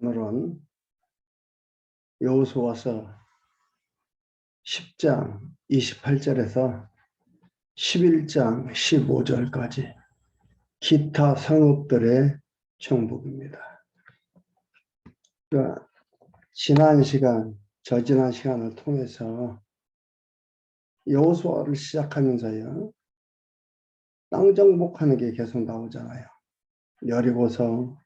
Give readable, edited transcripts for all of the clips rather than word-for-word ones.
오늘은 여호수아서 10장 28절에서 11장 15절까지 기타 성읍들의 정복입니다. 그러니까 저지난 시간을 통해서 여호수아를 시작하면서요, 땅 정복하는 게 계속 나오잖아요. 여리고성,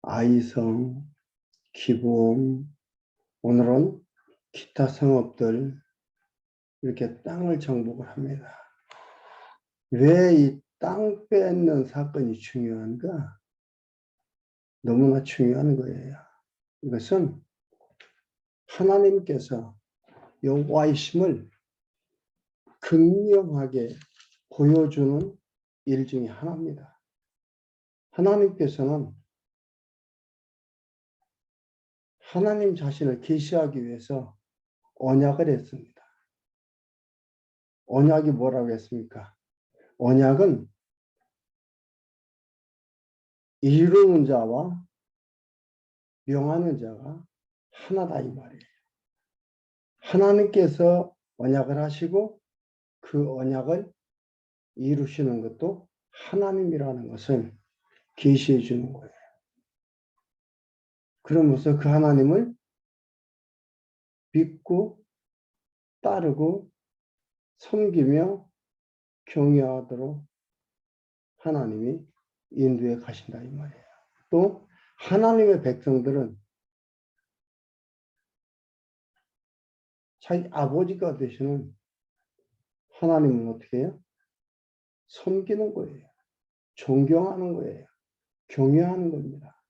아이성, 기브온, 오늘은 기타 성읍들, 이렇게 땅을 정복을 합니다. 왜 이 땅 뺏는 사건이 중요한가? 너무나 중요한 거예요. 이것은 하나님께서 여호와의 힘을 극명하게 보여주는 일 중에 하나입니다. 하나님께서는 하나님 자신을 계시하기 위해서 언약을 했습니다. 언약이 뭐라고 했습니까? 언약은 이루는 자와 명하는 자가 하나다 이 말이에요. 하나님께서 언약을 하시고 그 언약을 이루시는 것도 하나님이라는 것을 계시해 주는 거예요. 그러면서 그 하나님을 믿고 따르고 섬기며 경외하도록 하나님이 인도해 가신다 이 말이에요. 또 하나님의 백성들은 자기 아버지가 되시는 하나님은 어떻게 해요? 섬기는 거예요. 존경하는 거예요. 경외하는 겁니다.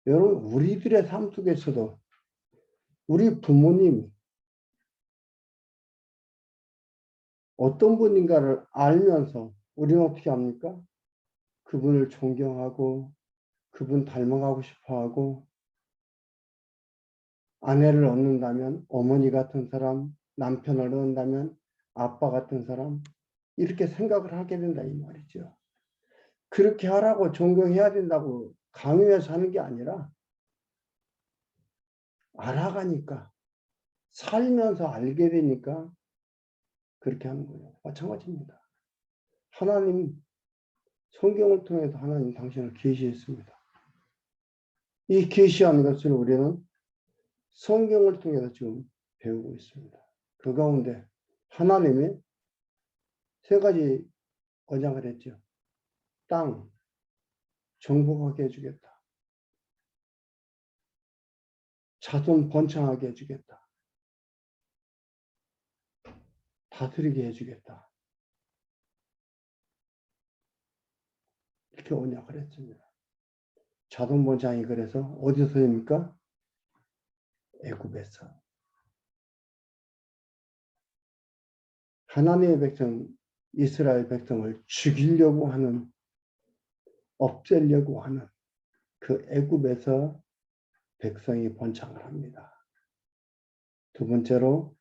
여러분, 우리들의 삶 속에서도 우리 부모님이 어떤 분인가를 알면서 우리는 어떻게 합니까? 그분을 존경하고 그분 닮아가고 싶어하고, 아내를 얻는다면 어머니 같은 사람, 남편을 얻는다면 아빠 같은 사람, 이렇게 생각을 하게 된다 이 말이죠. 그렇게 하라고 존경해야 된다고 강요해서 하는 게 아니라 알아가니까, 살면서 알게 되니까 그렇게 하는 거예요. 마찬가지입니다. 하나님, 성경을 통해서 하나님 당신을 계시했습니다. 이 계시한 것을 우리는 성경을 통해서 지금 배우고 있습니다. 그 가운데 하나님이 세 가지 언약을 했죠. 땅 정복하게 해주겠다. 자손 번창하게 해주겠다. 다스리게 해주겠다. 이렇게 언약을 했습니다. 자손 번창이 그래서 어디서입니까? 애굽에서. 하나님의 백성, 이스라엘 백성을 죽이려고 하는, 없애려고 하는 그 애굽에서 백성이 번창을 합니다. 두 번째로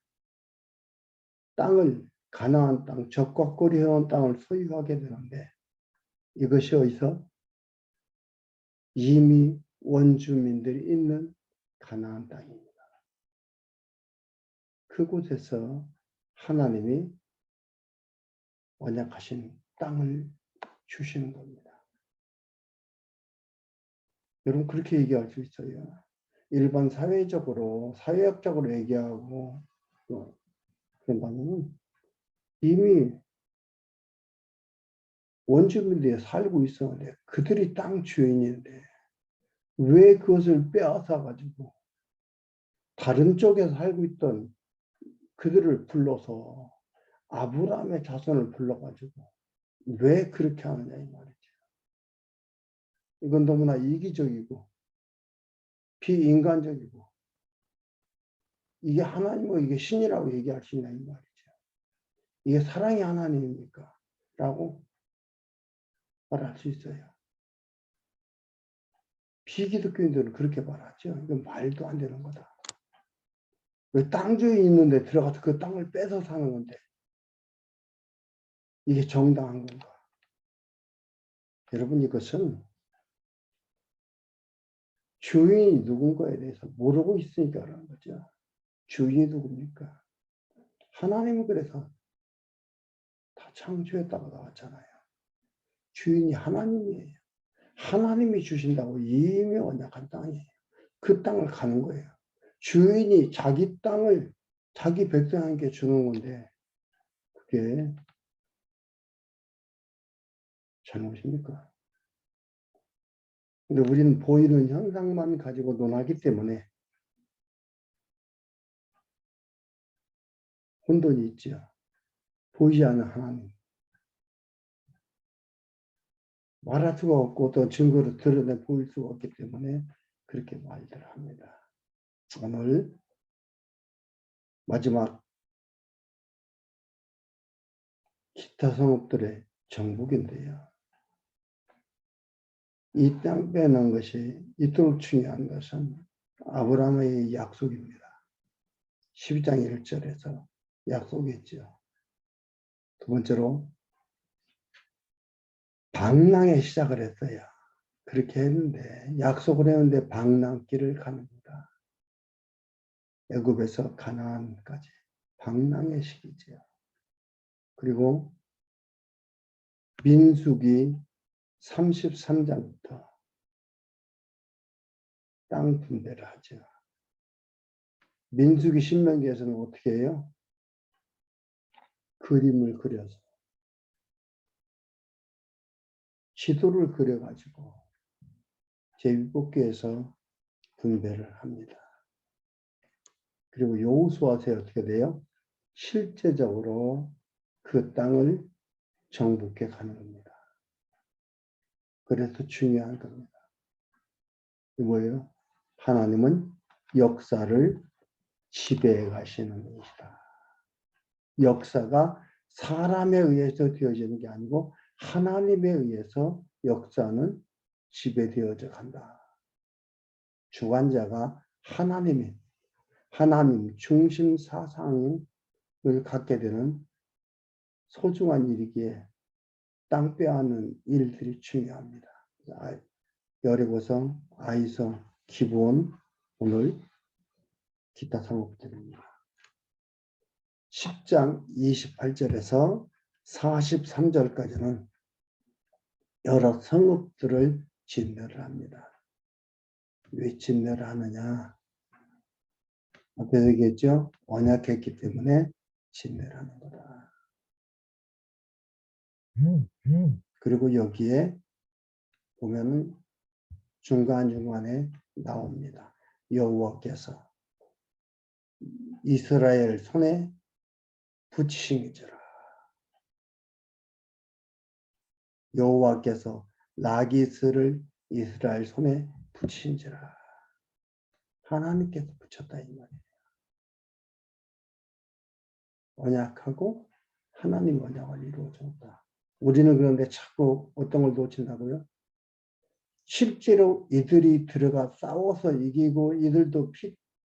땅을, 가나안 땅, 적과 꿀이 흐르는 땅을 소유하게 되는데, 이것이 어디서? 이미 원주민들이 있는 가나안 땅입니다. 그곳에서 하나님이 언약하신 땅을 주시는 겁니다. 여러분, 그렇게 얘기할 수 있어요. 일반 사회학적으로 얘기하고 그런다면 이미 원주민들이 살고 있었는데, 그들이 땅 주인인데 왜 그것을 빼앗아 가지고 다른 쪽에서 살고 있던 그들을 불러서 아브라함의 자손을 불러가지고 왜 그렇게 하느냐 이 말이죠. 이건 너무나 이기적이고 비인간적이고, 이게 하나님이고 이게 신이라고 얘기할 수 있냐 이 말이죠. 이게 사랑의 하나님입니까? 라고 말할 수 있어요. 비기독교인들은 그렇게 말하죠. 이건 말도 안 되는 거다. 왜 땅 주인이 있는데 들어가서 그 땅을 뺏어 사는 건데 이게 정당한 건가? 여러분, 이것은 주인이 누군가에 대해서 모르고 있으니까 그러는 거죠. 주인이 누굽니까? 하나님은 그래서 다 창조했다고 나왔잖아요. 주인이 하나님이에요. 하나님이 주신다고 이미 언약한 땅이에요. 그 땅을 가는 거예요. 주인이 자기 땅을 자기 백성에게 주는 건데 그게 잘못입니까? 근데 우리는 보이는 현상만 가지고 논하기 때문에 혼돈이 있죠. 보이지 않는 하나님. 말할 수가 없고 또 증거를 드러내 보일 수가 없기 때문에 그렇게 말들 합니다. 오늘 마지막 기타 성읍들의 정복인데요. 이 땅 빼는 것이 이토록 중요한 것은 아브라함의 약속입니다. 12장 1절에서 약속했죠. 두 번째로 방랑에 시작을 했어요. 그렇게 했는데 약속을 했는데 방랑길을 가는 거다. 애굽에서 가나안까지 방랑의 시기죠. 그리고 민수기 33장부터 땅 분배를 하죠. 민수기 신명기에서는 어떻게 해요? 그림을 그려서 지도를 그려가지고 제7국기에서 분배를 합니다. 그리고 여호수아서에 어떻게 돼요? 실제적으로 그 땅을 정복해 가는 겁니다. 그래서 중요한 겁니다. 이 뭐예요? 하나님은 역사를 지배해 가시는 것이다. 역사가 사람에 의해서 되어지는 게 아니고 하나님에 의해서 역사는 지배되어져 간다. 주관자가 하나님 중심 사상을 갖게 되는 소중한 일이기에 땅 빼앗는 일들이 중요합니다. 여리고성, 아이성, 기브온, 오늘 기타 성읍들입니다. 10장 28절에서 43절까지는 여러 성읍들을 진멸을 합니다. 왜 진멸을 하느냐? 앞에 얘기했죠? 언약했기 때문에 진멸하는 거다. 그리고 여기에 보면은 중간중간에 나옵니다. 여호와께서 이스라엘 손에 붙이신지라. 여호와께서 라기스를 이스라엘 손에 붙이신지라. 하나님께서 붙였다 이 말이에요. 언약하고 하나님 언약을 이루어준다. 우리는 그런데 자꾸 어떤 걸 놓친다고요? 실제로 이들이 들어가 싸워서 이기고 이들도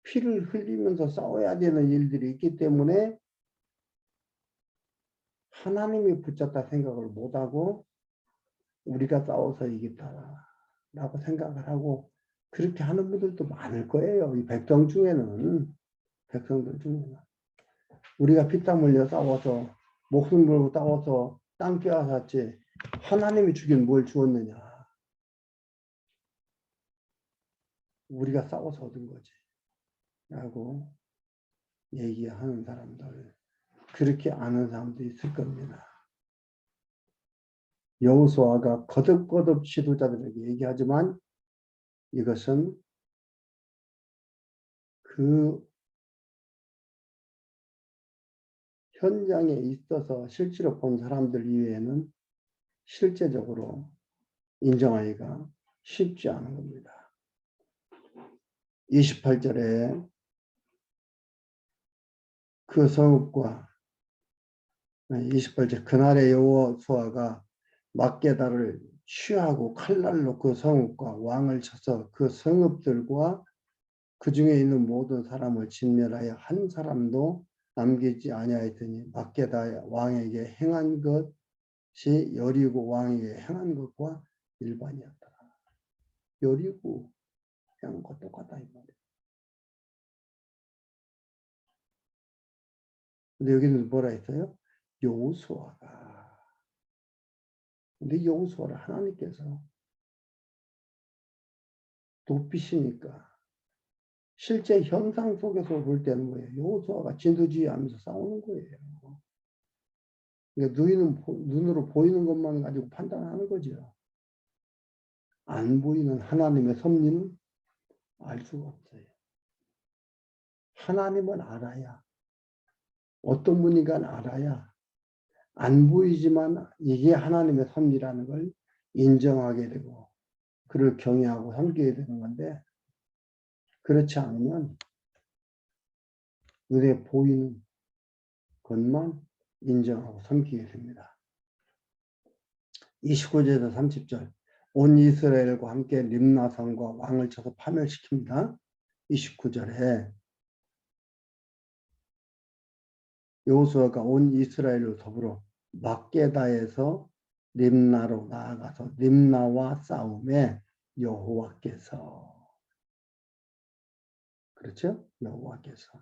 피를 흘리면서 싸워야 되는 일들이 있기 때문에 하나님이 붙잡다 생각을 못하고 우리가 싸워서 이겼다라고 생각을 하고 그렇게 하는 분들도 많을 거예요. 이 백성들 중에는 우리가 피땀 흘려 싸워서 목숨 걸고 싸워서 땅 빼앗았지 하나님이 주긴 뭘 주었느냐. 우리가 싸워서 얻은 거지 라고 얘기하는 사람들 그렇게 아는 사람도 있을 겁니다. 여호수아가 거듭거듭 지도자들에게 얘기하지만 이것은 그 현장에 있어서 실제로 본 사람들 이외에는 실제적으로 인정하기가 쉽지 않은 겁니다. 28절에 그 성읍과 28절 그날의 여호수아가 막게다를 취하고 칼날로 그 성읍과 왕을 쳐서 그 성읍들과 그 중에 있는 모든 사람을 진멸하여 한 사람도 남기지 아니하였더니 막게다 왕에게 행한 것이 여리고 왕에게 행한 것과 일반이었다. 여리고 그냥 것 똑같다 이 말이에요. 근데 여기는 뭐라 했어요? 여호수아가. 근데 여호수아를 하나님께서 높이시니까 실제 현상 속에서 볼 때는 뭐예요? 여호수아가 진두지휘하면서 싸우는 거예요. 그러니까 눈으로 보이는 것만 가지고 판단하는 거죠. 안 보이는 하나님의 섭리는 알 수가 없어요. 하나님은 알아야, 어떤 분인가 알아야 안 보이지만 이게 하나님의 섭리라는 걸 인정하게 되고 그를 경외하고 섬기게 되는 건데, 그렇지 않으면 눈에 보이는 것만 인정하고 섬기게 됩니다. 29절에서 30절, 온 이스라엘과 함께 림나산과 왕을 쳐서 파멸시킵니다. 29절에 여호수아가 온 이스라엘로 더불어 막게다에서 림나로 나아가서 림나와 싸움에 여호와께서, 그렇죠? 여호와께서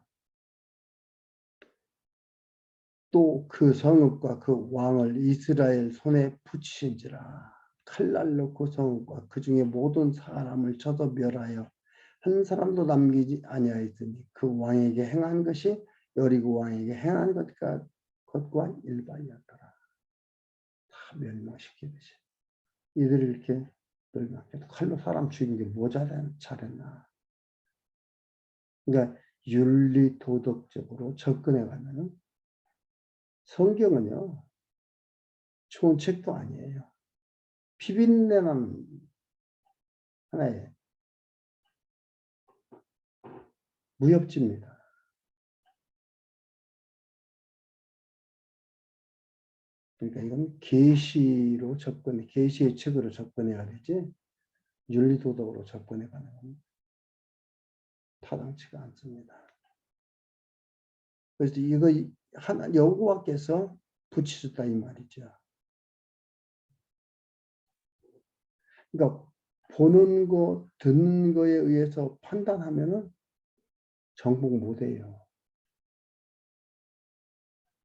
또 그 성읍과 그 왕을 이스라엘 손에 붙이신지라. 칼날로 그 성읍과 그 중에 모든 사람을 쳐서 멸하여 한 사람도 남기지 아니하였으니 그 왕에게 행한 것이 여리고 왕에게 행한 것과 일반이었더라. 다 멸망시키듯이. 이들이 이렇게 칼로 사람 죽인 게 뭐 잘했나. 그러니까 윤리 도덕적으로 접근해 가면은 성경은요, 좋은 책도 아니에요. 비린내나는 하나의 무협지입니다. 그러니까 이건 계시로 계시의 책으로 접근해야 되지, 윤리도덕으로 접근해 가는 건 타당치가 않습니다. 그래서 이거 여호와께서 붙이셨다 이 말이죠. 그러니까 보는 거, 듣는 거에 의해서 판단하면은 정복 못해요.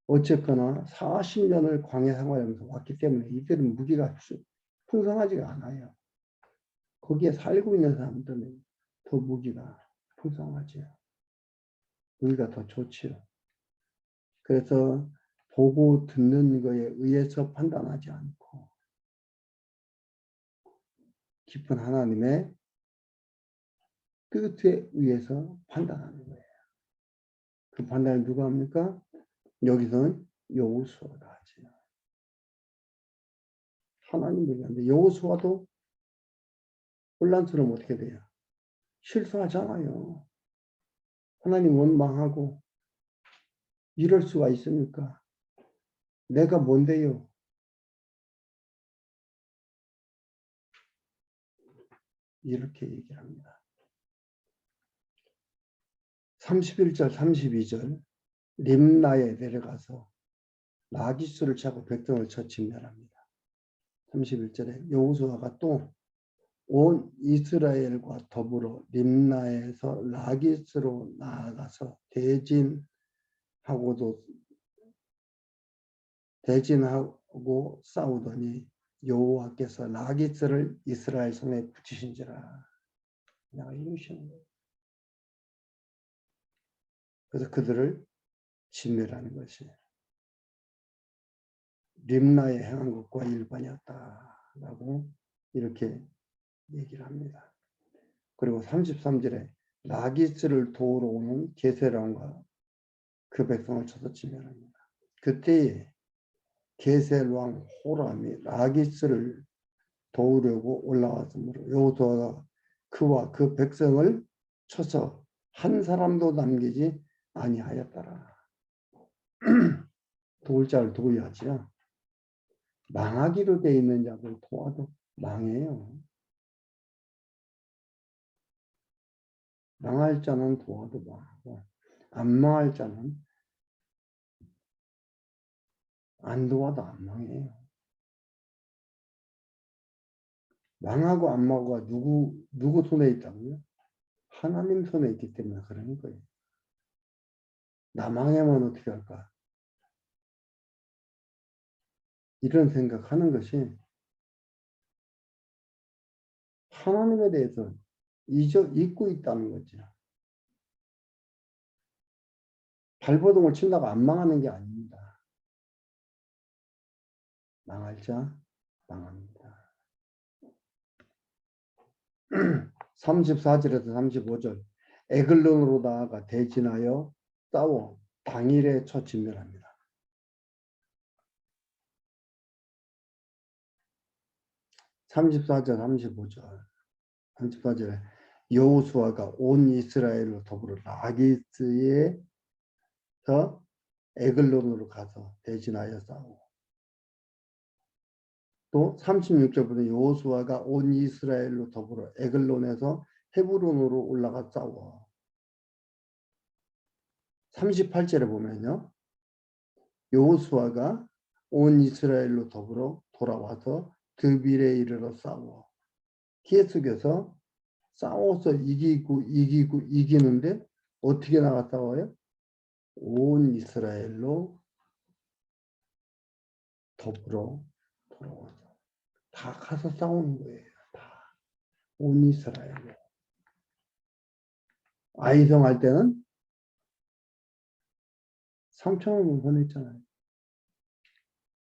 어쨌거나 40년을 광야 생활하면서 왔기 때문에 이들은 무기가 풍성하지가 않아요. 거기에 살고 있는 사람들은 더 무기가 풍성하죠. 무기가 더 좋지요. 그래서 보고 듣는 거에 의해서 판단하지 않고 깊은 하나님의 뜻에 의해서 판단하는 거예요. 그 판단을 누가 합니까? 여기서는 여호수아가 하죠. 하나님이 하는데 여호수아도 혼란스러우면 어떻게 돼요? 실수하잖아요. 하나님 원망하고 이럴 수가 있습니까? 내가 뭔데요? 이렇게 얘기합니다. 31절, 32절 림나에 내려가서 라기스를 차고 백성을 쳐 진멸합니다. 31절에 여호수아가 또 온 이스라엘과 더불어 림나에서 라기스로 나아가서 대진하고 싸우더니 여호와께서 라기스를 이스라엘 손에 붙이신지라. 내가 이루시는 거예요. 그래서 그들을 진멸하는 것이 림나에 행한 것과 일반이었다라고 이렇게 얘기를 합니다. 그리고 33절에 라기스를 도우러 오는 게셀왕과 그 백성을 쳐서 진멸합니다. 그때에 게셀 왕 호람이 라기스를 도우려고 올라왔으므로 여호수아가 그와 그 백성을 쳐서 한 사람도 남기지 아니하였더라. 도울 자를 도와야지요. 망하기로 돼 있는 자들 도와도 망해요. 망할 자는 도와도 망하고 안 망할 자는 안 도와도 안 망해요. 망하고 안 망하고가 누구 손에 있다고요? 하나님 손에 있기 때문에 그러는 거예요. 나 망하면 어떻게 할까? 이런 생각하는 것이 하나님에 대해서 잊고 있다는 거죠. 발버둥을 친다고 안 망하는 게 아닙니다. 망할 자 망합니다. 34절에서 35절 에글론으로 나아가 대진하여 싸워 당일에 첫 진멸합니다. 34절 35절 34절에 여호수아가 온 이스라엘로 더불어 라기스에서 에글론으로 가서 대진하여 싸우고 또 36절부터 여호수아가 온 이스라엘로 더불어 에글론에서 헤브론으로 올라가 싸워 38절에 보면요 여호수아가 온 이스라엘로 더불어 돌아와서 드빌에 이르러 싸워 계속해서 싸워서 이기는데 어떻게 나가 싸워요? 온 이스라엘로 더불어 돌아와서 다 가서 싸우는 거예요. 다 온 이스라엘로. 아이성 할 때는 3,000원을 보냈잖아요.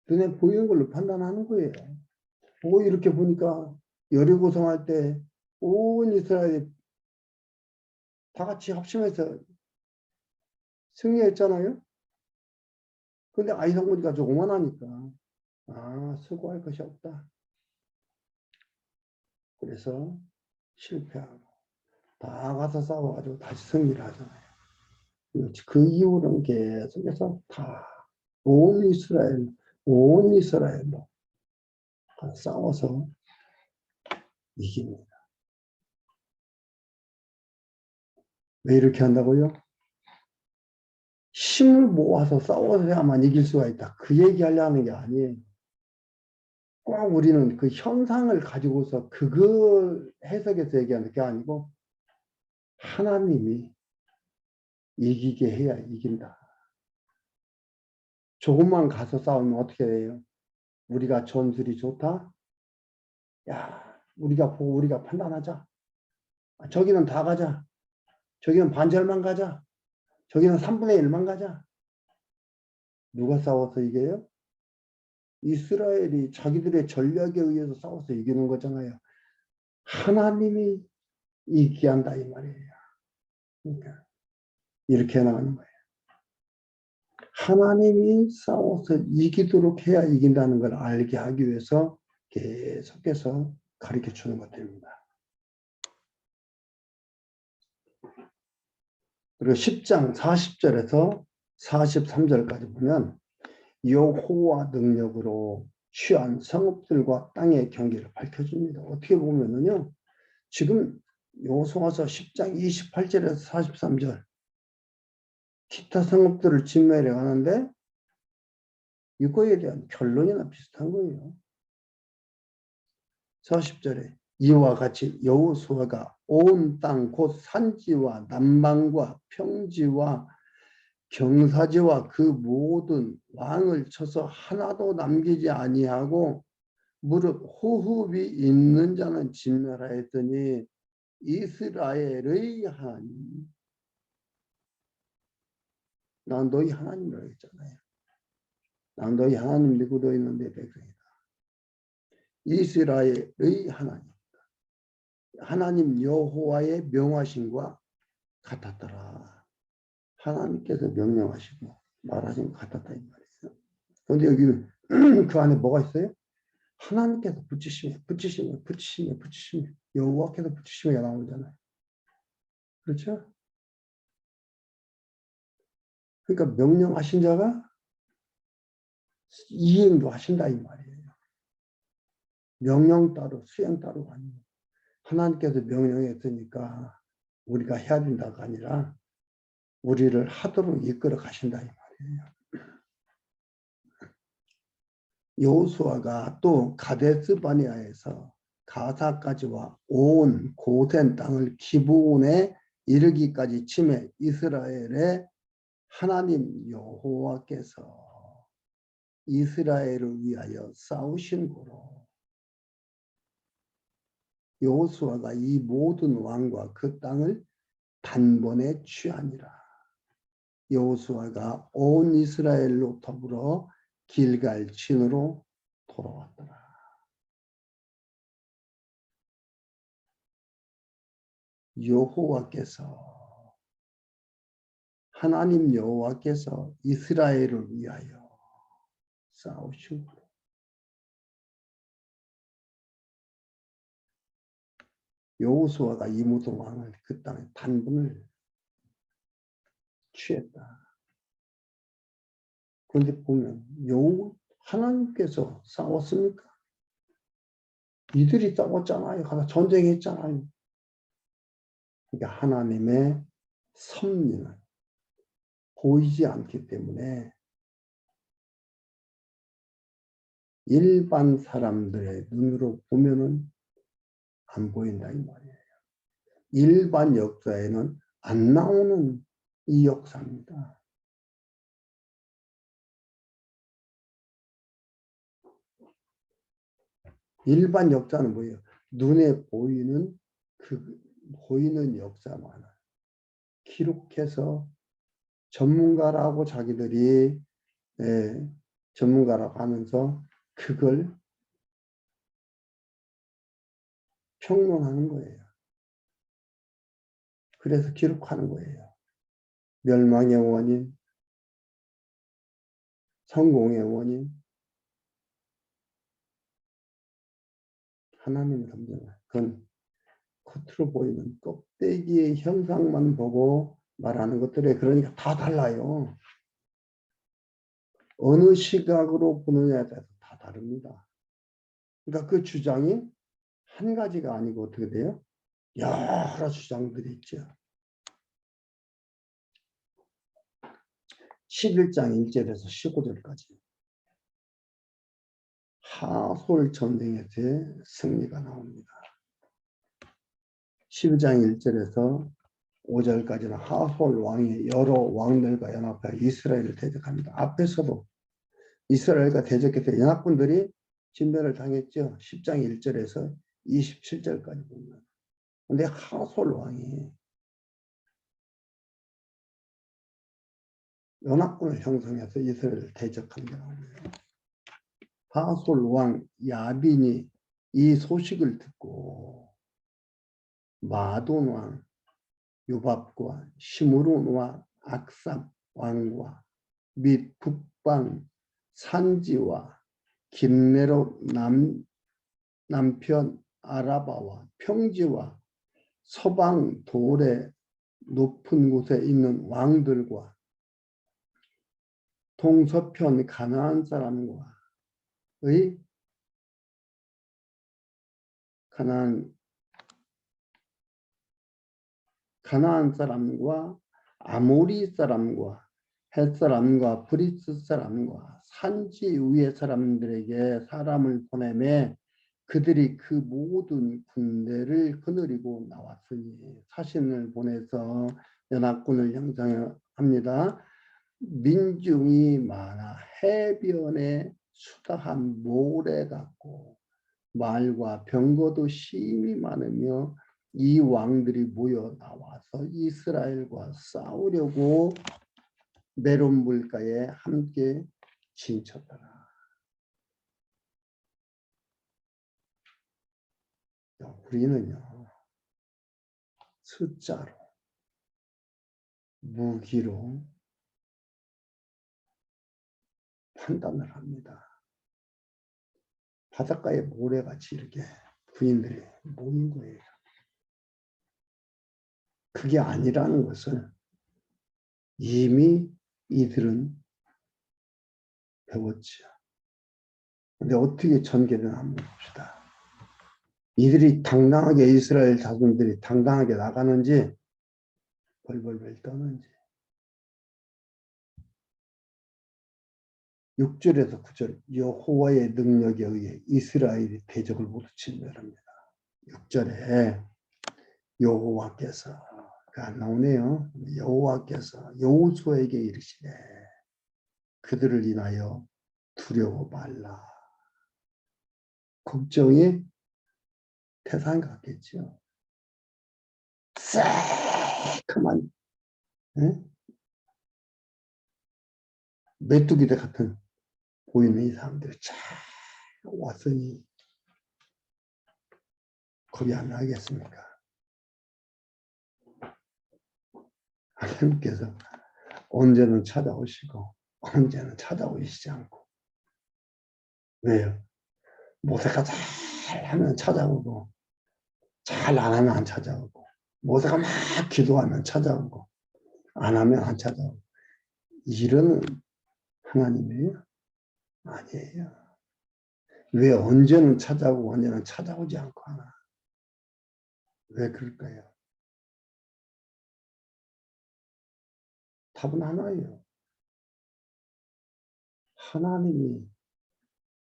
눈에 보이는 걸로 판단하는 거예요. 이렇게 보니까 여리고성 할 때 온 이스라엘이 다 같이 합심해서 승리했잖아요. 근데 아이성 보니까 조그만하니까 수고할 것이 없다. 그래서 실패하고 다 가서 싸워가지고 다시 승리를 하잖아요. 그 이후로는 계속해서 다 온 이스라엘로 싸워서 이깁니다. 왜 이렇게 한다고요? 힘을 모아서 싸워야만 이길 수가 있다. 그 얘기하려는 게 아니에요. 꼭 우리는 그 현상을 가지고서 그걸 해석해서 얘기하는 게 아니고 하나님이 이기게 해야 이긴다. 조금만 가서 싸우면 어떻게 해요? 우리가 전술이 좋다? 야, 우리가 보고 우리가 판단하자. 저기는 다 가자. 저기는 반절만 가자. 저기는 3분의 1만 가자. 누가 싸워서 이겨요? 이스라엘이 자기들의 전략에 의해서 싸워서 이기는 거잖아요. 하나님이 이기게 한다 이 말이에요. 그러니까 이렇게 나가는 거예요. 하나님이 싸워서 이기도록 해야 이긴다는 걸 알게 하기 위해서 계속해서 가르쳐 주는 것들입니다. 그리고 10장 40절에서 43절까지 보면 여호와 능력으로 취한 성읍들과 땅의 경계를 밝혀줍니다. 어떻게 보면은요, 지금 여호수아서 10장 28절에서 43절 기타 성읍들을 진멸해 가는데 이거에 대한 결론이나 비슷한 거예요. 40절에 이와 같이 여호수아가 온 땅 곧 산지와 남방과 평지와 경사지와 그 모든 왕을 쳐서 하나도 남기지 아니하고 무릇 호흡이 있는 자는 진멸하였더니 이스라엘의 하나님, 난 너희 하나님이라고 했잖아요. 난 너희 하나님 믿고 있는 내 백성이다. 이스라엘의 하나님, 하나님 여호와의 명하심과 같았더라. 하나님께서 명령하시고 말하신 것 같았다 이 말이에요. 그런데 여기 그 안에 뭐가 있어요? 하나님께서 붙이시면 여호와께서 붙이시면 나오잖아요. 그렇죠? 그러니까 명령하신 자가 이행도 하신다 이 말이에요. 명령 따로 수행 따로가 아니에요. 하나님께서 명령했으니까 우리가 해야 된다가 아니라 우리를 하도록 이끌어 가신다 이 말이에요. 여호수아가 또 가데스 바네아에서 가사까지와 온 고센 땅을 기브온에 이르기까지 침해 이스라엘의 하나님 여호와께서 이스라엘을 위하여 싸우신 고로 여호수아가 이 모든 왕과 그 땅을 단번에 취하니라. 여호수아가 온 이스라엘로 더불어 길갈친으로 돌아왔더라. 여호와께서 하나님 여호와께서 이스라엘을 위하여 싸우신 거예요. 여호수아가 이 모든 왕을 그 땅에 단번을 취했다. 그런데 보면 하나님께서 싸웠습니까? 이들이 싸웠잖아요. 가서 전쟁했잖아요. 그러니까 하나님의 섭리는 보이지 않기 때문에 일반 사람들의 눈으로 보면은 안 보인다 이 말이에요. 일반 역사에는 안 나오는 이 역사입니다. 일반 역사는 뭐예요? 눈에 보이는 보이는 역사만 기록해서 전문가라고 자기들이 전문가라고 하면서 그걸 평론하는 거예요. 그래서 기록하는 거예요. 멸망의 원인, 성공의 원인, 하나님의 섭리는 그건 겉으로 보이는 껍데기의 형상만 보고 말하는 것들에 그러니까 다 달라요. 어느 시각으로 보느냐에 따라서 다 다릅니다. 그러니까 그 주장이 한 가지가 아니고 어떻게 돼요? 여러 주장들이 있죠. 11장 1절에서 15절까지 하솔 전쟁에 대해 승리가 나옵니다. 12장 1절에서 5절까지는 하솔 왕이 여러 왕들과 연합하여 이스라엘을 대적합니다. 앞에서도 이스라엘과 대적해서 연합군들이 진멸을 당했죠. 10장 1절에서 27절까지 보면. 근데 하솔 왕이 연합군을 형성해서 이스라엘을 대적합니다. 하솔 왕 야빈이 이 소식을 듣고 마돈 왕 요밥과 시므론과 악삽 왕과 및 북방 산지와 긴네롯 남편 아라바와 평지와 서방 돌의 높은 곳에 있는 왕들과 동서편 가나안 사람과의 가나안 사람과 아모리 사람과 헷 사람과 브리스 사람과 산지 위의 사람들에게 사람을 보내매 그들이 그 모든 군대를 거느리고 나왔으니 사신을 보내서 연합군을 형성합니다. 민중이 많아 해변에 수다한 모래 같고 말과 병거도 심히 많으며 이 왕들이 모여 나와서 이스라엘과 싸우려고 메론 물가에 함께 진쳤더라. 우리는요, 숫자로, 무기로 판단을 합니다. 바닷가에 모래같이 이렇게 군인들이 모인 거예요. 그게 아니라는 것을 이미 이들은 배웠죠. 근데 어떻게 전개되나 한번 봅시다. 이들이 당당하게 이스라엘 자손들이 당당하게 나가는지 벌벌벌 떠는지. 6절에서 9절 여호와의 능력에 의해 이스라엘이 대적을 모두 진멸합니다. 6절에 여호와께서 안 나오네요. 여호와께서 여호수아에게 이르시되 그들을 인하여 두려워 말라. 걱정이 태산 같겠죠. 새카만 메뚜기들 같은 보이는 이 사람들이 쫙 왔으니 겁이 안 나겠습니까? 하나님께서 언제는 찾아오시고 언제는 찾아오시지 않고. 왜요? 모세가 잘하면 찾아오고 잘 안 하면 안 찾아오고, 모세가 막 기도하면 찾아오고 안 하면 안 찾아오고. 이런 하나님이에요? 아니에요. 왜 언제는 찾아오고 언제는 찾아오지 않고 하나? 왜 그럴까요? 답은 하나예요. 하나님이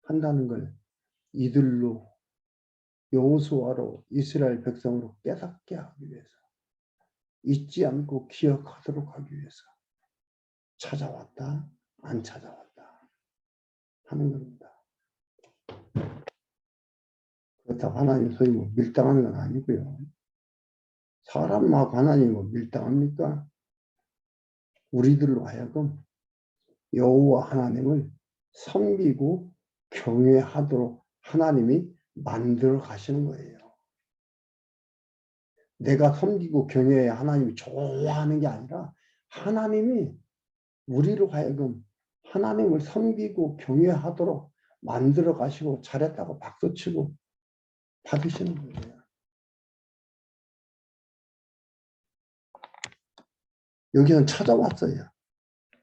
한다는 걸 이들로, 여호수아로, 이스라엘 백성으로 깨닫게 하기 위해서, 잊지 않고 기억하도록 하기 위해서 찾아왔다, 안 찾아왔다 하는 겁니다. 그렇다고 하나님 소위 뭐 밀당하는 건 아니고요. 사람하고 하나님이 뭐 밀당합니까? 우리들로 하여금 여호와 하나님을 섬기고 경외하도록 하나님이 만들어 가시는 거예요. 내가 섬기고 경외해야 하나님이 좋아하는 게 아니라 하나님이 우리로 하여금 하나님을 섬기고 경외하도록 만들어 가시고 잘했다고 박수치고 받으시는 거예요. 여기는 찾아왔어요.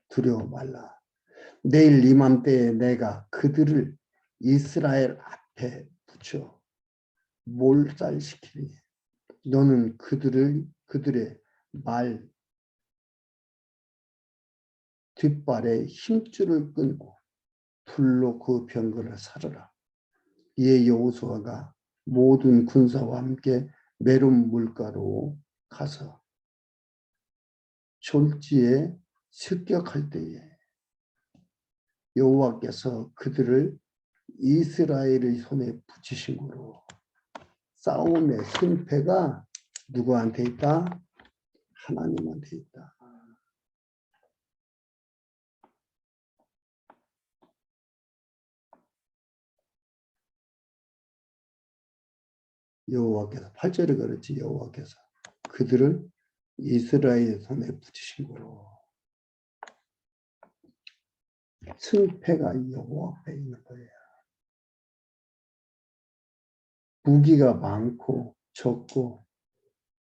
두려워 말라. 내일 이맘때에 내가 그들을 이스라엘 앞에 붙여 몰살시키니 너는 그들의 말 뒷발에 힘줄을 끊고 불로 그 병거를 사르라. 이에 여호수아가 모든 군사와 함께 메론 물가로 가서 졸지에 습격할 때에 여호와께서 그들을 이스라엘의 손에 붙이심으로 싸움의 승패가 누구한테 있다? 하나님한테 있다. 여호와께서 8절에 그렇지. 여호와께서 그들을 이스라엘 손에 붙이심으로 승패가 여호와 앞에 있는 거예요. 무기가 많고 적고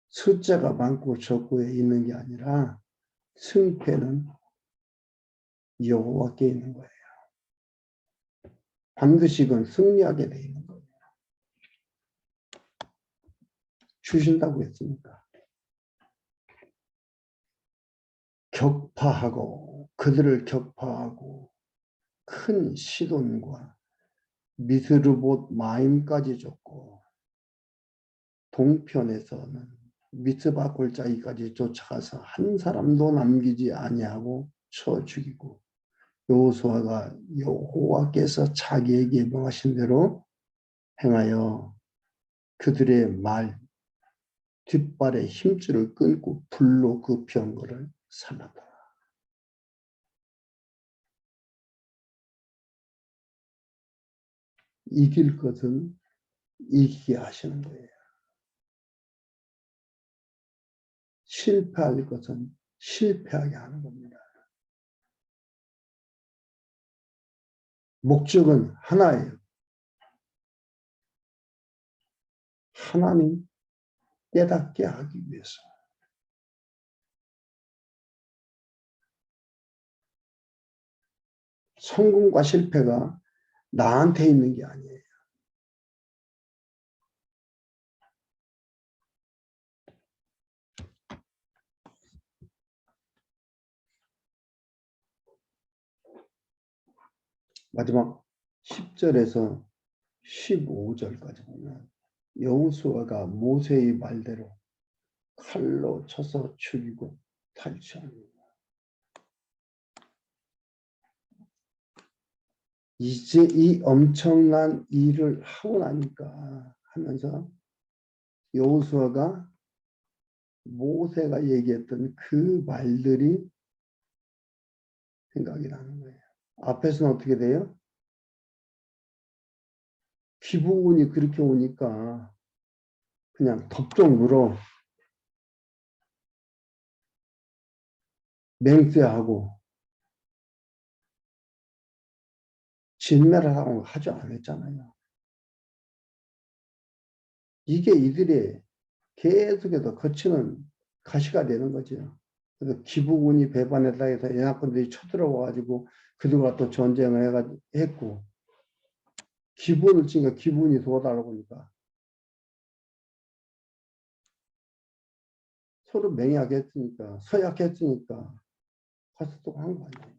숫자가 많고 적고에 있는 게 아니라 승패는 여호와께 있는 거예요. 반드시 그건 승리하게 돼 있는 거예요. 주신다고 했으니까. 격파하고 그들을 격파하고 큰 시돈과 미스르봇 마임까지 줬고 동편에서는 미스바 골짜기까지 쫓아가서 한 사람도 남기지 아니하고 쳐 죽이고 여호수아가 여호와께서 자기에게 명하신 대로 행하여 그들의 말 뒷발에 힘줄을 끊고 불로 그 병거를 살랐더라. 이길 것은 이기게 하시는 거예요. 실패할 것은 실패하게 하는 겁니다. 목적은 하나예요. 하나님 깨닫게 하기 위해서. 성공과 실패가 나한테 있는 게 아니에요. 마지막 10절에서 15절까지 보면 여호수아가 모세의 말대로 칼로 쳐서 죽이고 탈취합니다. 이제 이 엄청난 일을 하고 나니까 하면서 여호수아가 모세가 얘기했던 그 말들이 생각이 나는 거예요. 앞에서는 어떻게 돼요? 기부운이 그렇게 오니까 그냥 덥석 물어 맹세하고 진멸을 하고 하지 않았잖아요. 이게 이들의 계속해서 거치는 가시가 되는 거죠. 그래서 기부군이 배반했다 해서 연합군들이 쳐들어와가지고 그들과 또 전쟁을 했고 기부를 치니까 기부군이 도와달라고 하니까 서로 맹약했으니까 서약했으니까 가서 또 한 거 아니에요.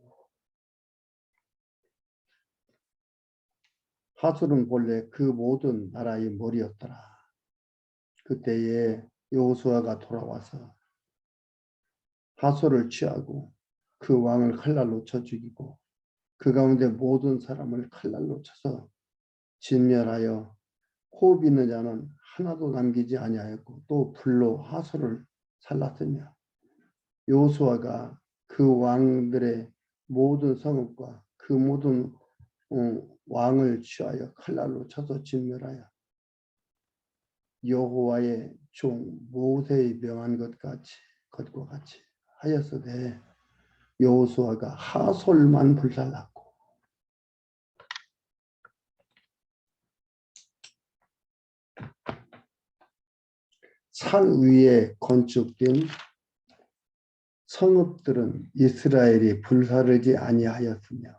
하술은 본래 그 모든 나라의 머리였더라. 그때에 여호수아가 돌아와서 하술을 취하고 그 왕을 칼날로 쳐 죽이고 그 가운데 모든 사람을 칼날로 쳐서 진멸하여 호흡 있는 자는 하나도 남기지 아니하였고 또 불로 하술을 살랐으며 여호수아가 그 왕들의 모든 성읍과 그 모든 왕을 취하여 칼날로 쳐서 진멸하여 여호와의 종 모세의 명한 것과 같이 하였으되 여호수아가 하솔만 불살랐고 산 위에 건축된 성읍들은 이스라엘이 불사르지 아니하였으며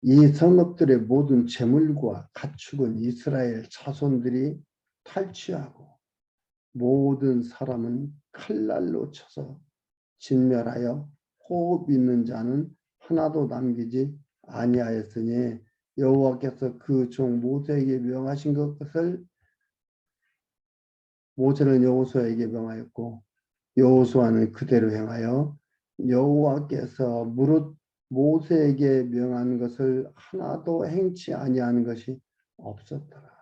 이 성읍들의 모든 재물과 가축은 이스라엘 자손들이 탈취하고 모든 사람은 칼날로 쳐서 진멸하여 호흡 있는 자는 하나도 남기지 아니하였으니 여호와께서 그 종 모세에게 명하신 것을 모세는 여호수아에게 명하였고 여호수아는 그대로 행하여 여호와께서 무릇 모세에게 명한 것을 하나도 행치 아니하는 것이 없었더라.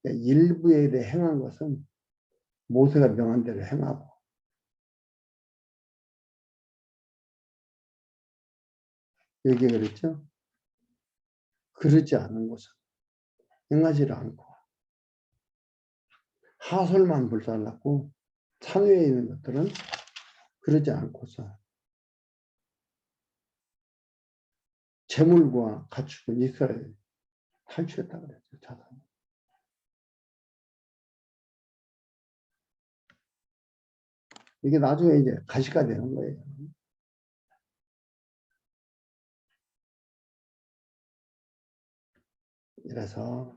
일부에 대해 행한 것은 모세가 명한 대로 행하고 여기 그랬죠? 그러지 않은 것은 행하지를 않고 하솔만 불살랐고 창외에 있는 것들은 그러지 않고서 재물과 가축은 이스라엘 탈취했다 그랬죠. 자산. 이게 나중에 이제 가시가 되는 거예요. 그래서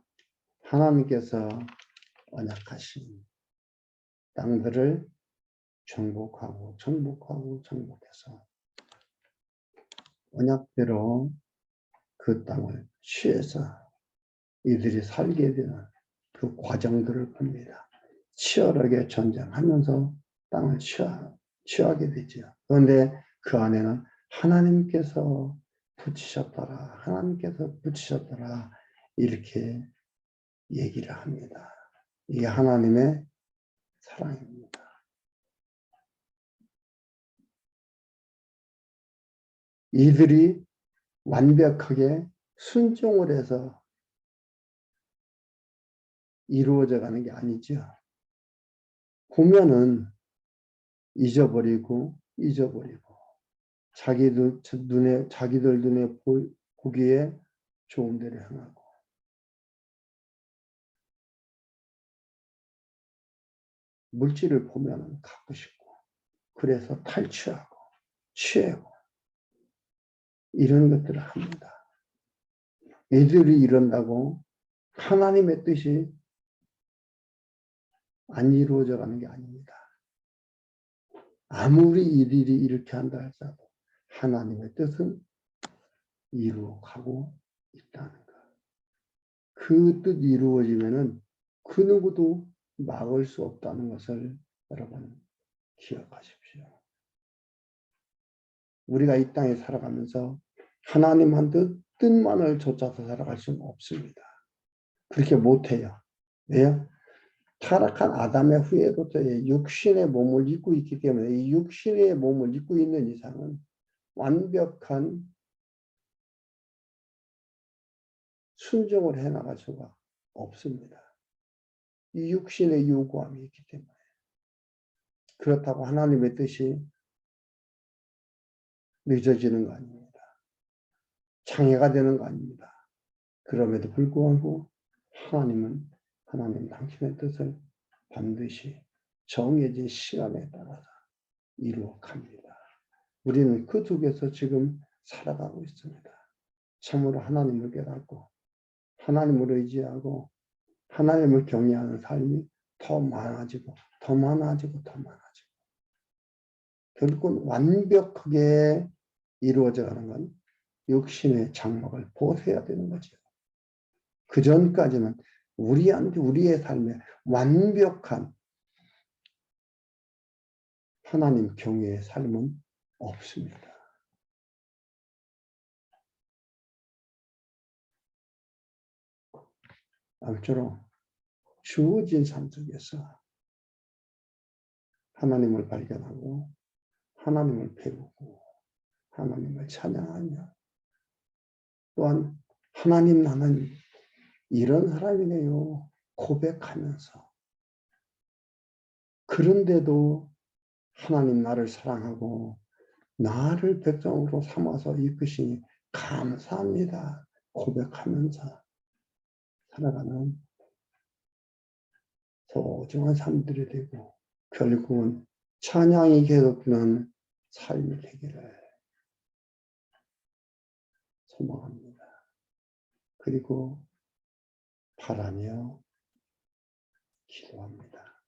하나님께서 언약하신 땅들을 정복하고 정복해서 언약대로 그 땅을 취해서 이들이 살게 되는 그 과정들을 봅니다. 치열하게 전쟁하면서 땅을 취하게 되죠. 그런데 그 안에는 하나님께서 붙이셨더라 이렇게 얘기를 합니다. 이게 하나님의 사랑입니다. 이들이 완벽하게 순종을 해서 이루어져 가는 게 아니죠. 보면은 잊어버리고 자기들 눈에 보기에 좋은 대로 행하고 물질을 보면은 갖고 싶고 그래서 탈취하고 취하고 이런 것들을 합니다. 애들이 이런다고 하나님의 뜻이 안 이루어져 가는 게 아닙니다. 아무리 이들이 이렇게 한다 할지라도 하나님의 뜻은 이루어가고 있다는 것. 그 뜻 이루어지면은 그 누구도 막을 수 없다는 것을 여러분 기억하십시오. 우리가 이 땅에 살아가면서 하나님 한 뜻만을 쫓아서 살아갈 수는 없습니다. 그렇게 못해요. 왜요? 타락한 아담의 후예로부터 육신의 몸을 입고 있기 때문에 이 육신의 몸을 입고 있는 이상은 완벽한 순종을 해나갈 수가 없습니다. 이 육신의 요구함이 있기 때문에. 그렇다고 하나님의 뜻이 늦어지는 거 아닙니다. 장애가 되는 거 아닙니다. 그럼에도 불구하고 하나님은 하나님 당신의 뜻을 반드시 정해진 시간에 따라서 이루어 갑니다. 우리는 그 속에서 지금 살아가고 있습니다. 참으로 하나님을 깨닫고 하나님을 의지하고 하나님을 경외하는 삶이 더 많아지고 더 많아지고 더 많아지고 결국은 완벽하게 이루어져 가는 건 육신의 장막을 벗어야 되는 거죠. 그 전까지는 우리의 삶에 완벽한 하나님 경외의 삶은 없습니다. 아무쪼록 주어진 삶 속에서 하나님을 발견하고 하나님을 배우고 하나님을 찬양하며 또한 하나님 나는 이런 사람이네요 고백하면서 그런데도 하나님 나를 사랑하고 나를 백성으로 삼아서 이끄시니 감사합니다 고백하면서 살아가는 소중한 삶들이 되고 결국은 찬양이 계속되는 삶이 되기를 소망합니다. 그리고 바라며 기도합니다.